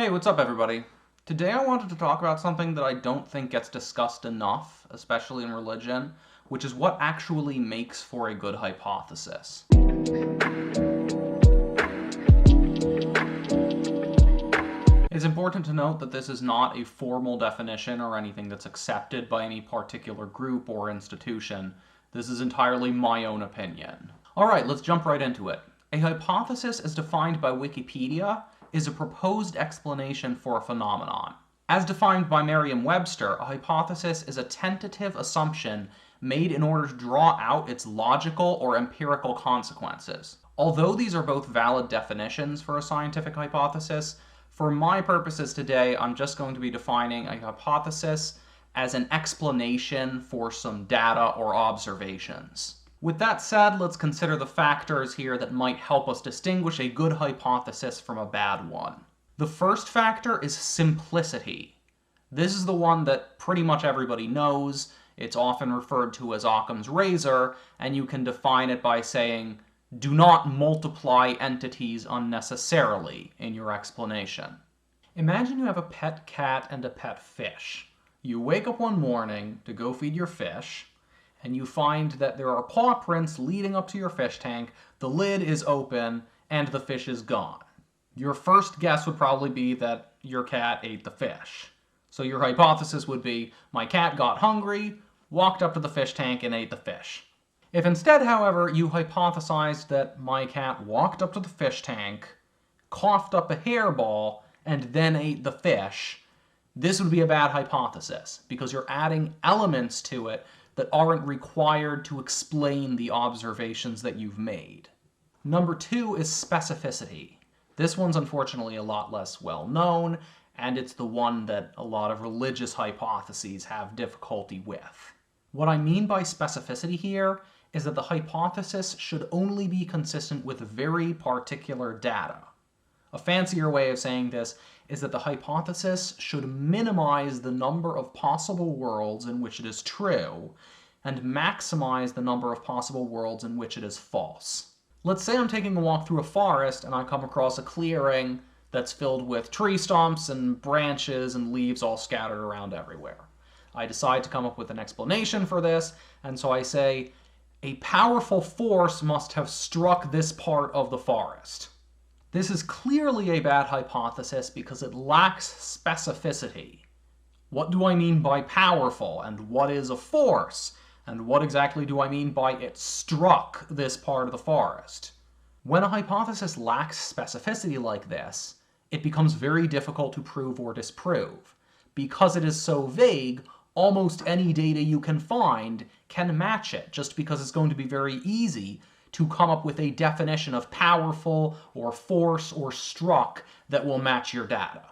Hey, what's up everybody? Today I wanted to talk about something that I don't think gets discussed enough, especially in religion, which is what actually makes for a good hypothesis. It's important to note that this is not a formal definition or anything that's accepted by any particular group or institution. This is entirely my own opinion. Alright, let's jump right into it. A hypothesis, as defined by Wikipedia, is a proposed explanation for a phenomenon. As defined by Merriam-Webster, a hypothesis is a tentative assumption made in order to draw out its logical or empirical consequences. Although these are both valid definitions for a scientific hypothesis, for my purposes today, I'm just going to be defining a hypothesis as an explanation for some data or observations. With that said, let's consider the factors here that might help us distinguish a good hypothesis from a bad one. The first factor is simplicity. This is the one that pretty much everybody knows. It's often referred to as Occam's razor, and you can define it by saying, do not multiply entities unnecessarily in your explanation. Imagine you have a pet cat and a pet fish. You wake up one morning to go feed your fish, and you find that there are paw prints leading up to your fish tank, the lid is open, and the fish is gone. Your first guess would probably be that your cat ate the fish. So your hypothesis would be, my cat got hungry, walked up to the fish tank, and ate the fish. If instead, however, you hypothesized that my cat walked up to the fish tank, coughed up a hairball, and then ate the fish, this would be a bad hypothesis, because you're adding elements to it that aren't required to explain the observations that you've made. Number two is specificity. This one's unfortunately a lot less well known, and it's the one that a lot of religious hypotheses have difficulty with. What I mean by specificity here is that the hypothesis should only be consistent with very particular data. A fancier way of saying this is that the hypothesis should minimize the number of possible worlds in which it is true, and maximize the number of possible worlds in which it is false. Let's say I'm taking a walk through a forest and I come across a clearing that's filled with tree stumps and branches and leaves all scattered around everywhere. I decide to come up with an explanation for this, and so I say, a powerful force must have struck this part of the forest. This is clearly a bad hypothesis because it lacks specificity. What do I mean by powerful, and what is a force? And what exactly do I mean by it struck this part of the forest? When a hypothesis lacks specificity like this, it becomes very difficult to prove or disprove. Because it is so vague, almost any data you can find can match it, just because it's going to be very easy to come up with a definition of powerful or force or struck that will match your data.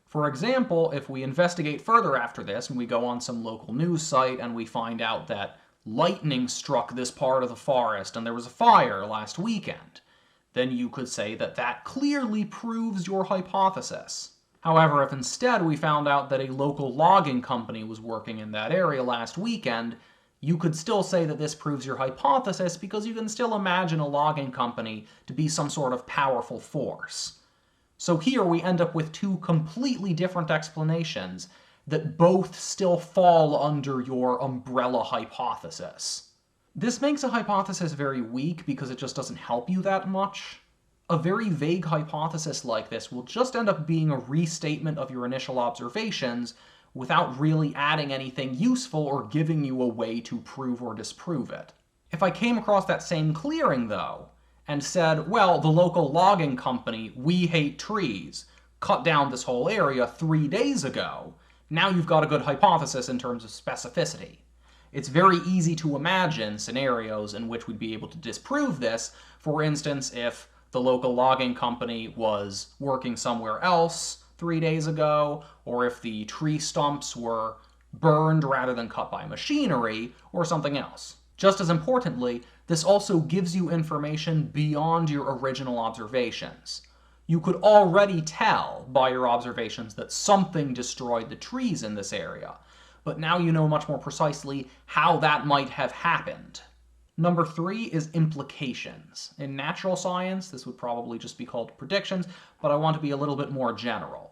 For example, if we investigate further after this and we go on some local news site and we find out that lightning struck this part of the forest and there was a fire last weekend, then you could say that that clearly proves your hypothesis. However, if instead we found out that a local logging company was working in that area last weekend, you could still say that this proves your hypothesis because you can still imagine a logging company to be some sort of powerful force. So here we end up with two completely different explanations that both still fall under your umbrella hypothesis. This makes a hypothesis very weak because it just doesn't help you that much. A very vague hypothesis like this will just end up being a restatement of your initial observations without really adding anything useful or giving you a way to prove or disprove it. If I came across that same clearing, though, and said, well, the local logging company, We Hate Trees, cut down this whole area 3 days ago, now you've got a good hypothesis in terms of specificity. It's very easy to imagine scenarios in which we'd be able to disprove this. For instance, if the local logging company was working somewhere else 3 days ago, or if the tree stumps were burned rather than cut by machinery, or something else. Just as importantly, this also gives you information beyond your original observations. You could already tell by your observations that something destroyed the trees in this area, but now you know much more precisely how that might have happened. Number 3 is implications. In natural science, this would probably just be called predictions, but I want to be a little bit more general.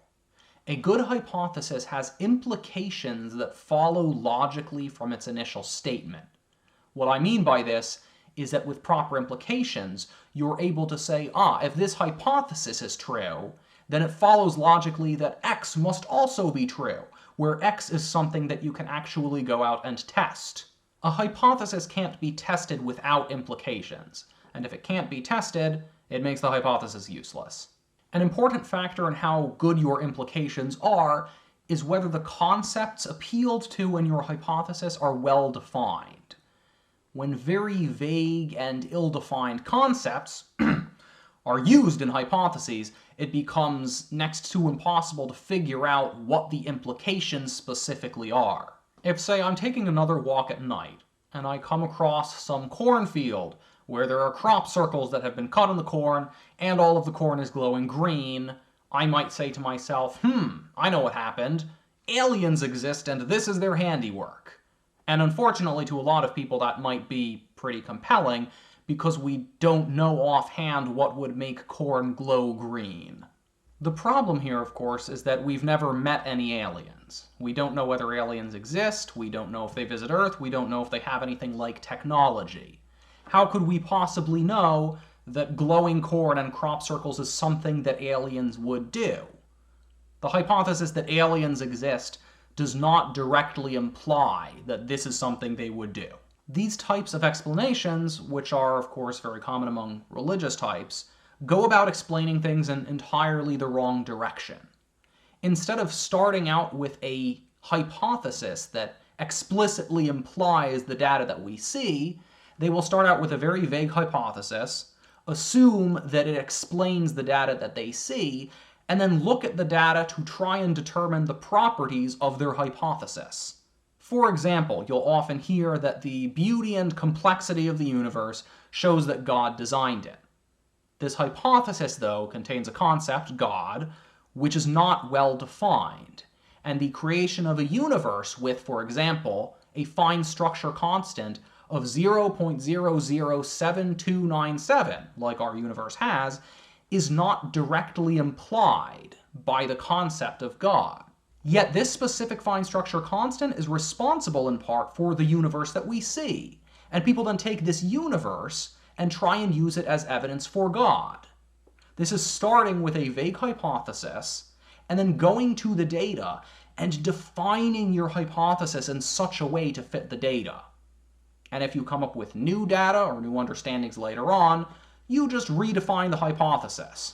A good hypothesis has implications that follow logically from its initial statement. What I mean by this is that with proper implications, you're able to say, if this hypothesis is true, then it follows logically that X must also be true, where X is something that you can actually go out and test. A hypothesis can't be tested without implications, and if it can't be tested, it makes the hypothesis useless. An important factor in how good your implications are is whether the concepts appealed to in your hypothesis are well defined. When very vague and ill-defined concepts are used in hypotheses, it becomes next to impossible to figure out what the implications specifically are. If, say, I'm taking another walk at night, and I come across some cornfield where there are crop circles that have been cut in the corn, and all of the corn is glowing green, I might say to myself, I know what happened. Aliens exist and this is their handiwork. And unfortunately to a lot of people that might be pretty compelling, because we don't know offhand what would make corn glow green. The problem here, of course, is that we've never met any aliens. We don't know whether aliens exist, we don't know if they visit Earth, we don't know if they have anything like technology. How could we possibly know that glowing corn and crop circles is something that aliens would do? The hypothesis that aliens exist does not directly imply that this is something they would do. These types of explanations, which are of course very common among religious types, go about explaining things in entirely the wrong direction. Instead of starting out with a hypothesis that explicitly implies the data that we see, they will start out with a very vague hypothesis, assume that it explains the data that they see, and then look at the data to try and determine the properties of their hypothesis. For example, you'll often hear that the beauty and complexity of the universe shows that God designed it. This hypothesis, though, contains a concept, God, which is not well defined, and the creation of a universe with, for example, a fine structure constant of 0.007297, like our universe has, is not directly implied by the concept of God. Yet this specific fine structure constant is responsible in part for the universe that we see, and people then take this universe and try and use it as evidence for God. This is starting with a vague hypothesis, and then going to the data and defining your hypothesis in such a way to fit the data. And if you come up with new data or new understandings later on, you just redefine the hypothesis.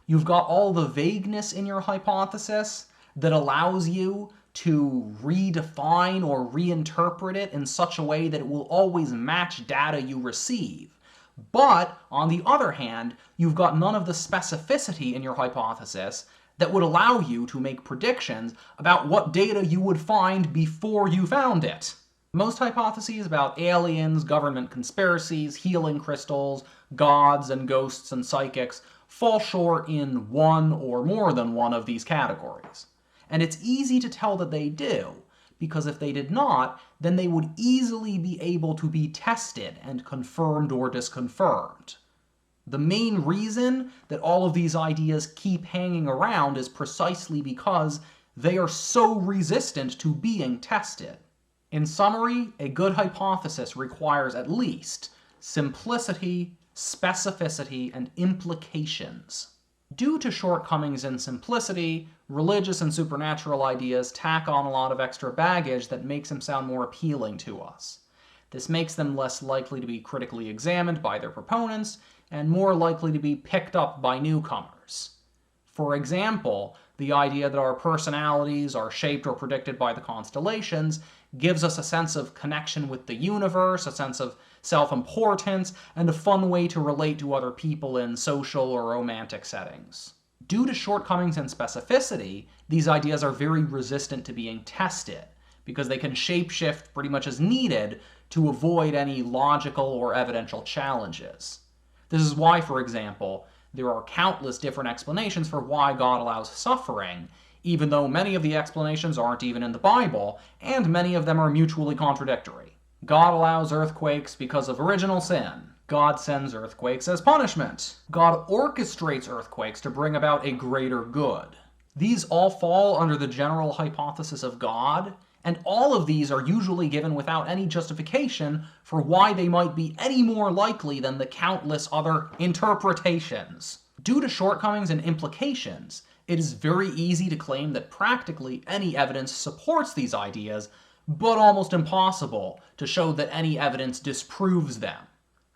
You've got all the vagueness in your hypothesis that allows you to redefine or reinterpret it in such a way that it will always match data you receive. But, on the other hand, you've got none of the specificity in your hypothesis that would allow you to make predictions about what data you would find before you found it. Most hypotheses about aliens, government conspiracies, healing crystals, gods and ghosts and psychics fall short in one or more than one of these categories. And it's easy to tell that they do, because if they did not, then they would easily be able to be tested and confirmed or disconfirmed. The main reason that all of these ideas keep hanging around is precisely because they are so resistant to being tested. In summary, a good hypothesis requires at least simplicity, specificity, and implications. Due to shortcomings in simplicity, religious and supernatural ideas tack on a lot of extra baggage that makes them sound more appealing to us. This makes them less likely to be critically examined by their proponents, and more likely to be picked up by newcomers. For example, the idea that our personalities are shaped or predicted by the constellations gives us a sense of connection with the universe, a sense of self-importance, and a fun way to relate to other people in social or romantic settings. Due to shortcomings in specificity, these ideas are very resistant to being tested, because they can shapeshift pretty much as needed to avoid any logical or evidential challenges. This is why, for example, there are countless different explanations for why God allows suffering, even though many of the explanations aren't even in the Bible, and many of them are mutually contradictory. God allows earthquakes because of original sin. God sends earthquakes as punishment. God orchestrates earthquakes to bring about a greater good. These all fall under the general hypothesis of God, and all of these are usually given without any justification for why they might be any more likely than the countless other interpretations. Due to shortcomings and implications, it is very easy to claim that practically any evidence supports these ideas, but almost impossible to show that any evidence disproves them.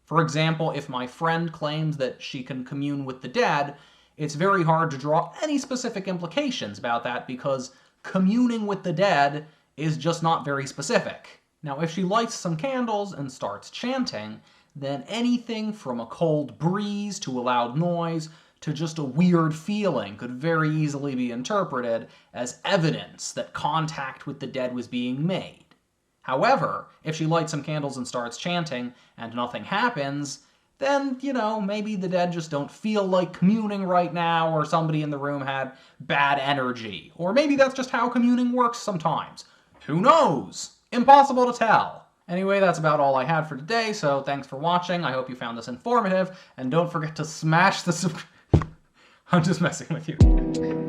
For example, if my friend claims that she can commune with the dead, it's very hard to draw any specific implications about that because communing with the dead is just not very specific. Now, if she lights some candles and starts chanting, then anything from a cold breeze to a loud noise to just a weird feeling could very easily be interpreted as evidence that contact with the dead was being made. However, if she lights some candles and starts chanting and nothing happens, then, maybe the dead just don't feel like communing right now, or somebody in the room had bad energy. Or maybe that's just how communing works sometimes. Who knows? Impossible to tell. Anyway, that's about all I had for today, so thanks for watching. I hope you found this informative, and don't forget to smash the I'm just messing with you.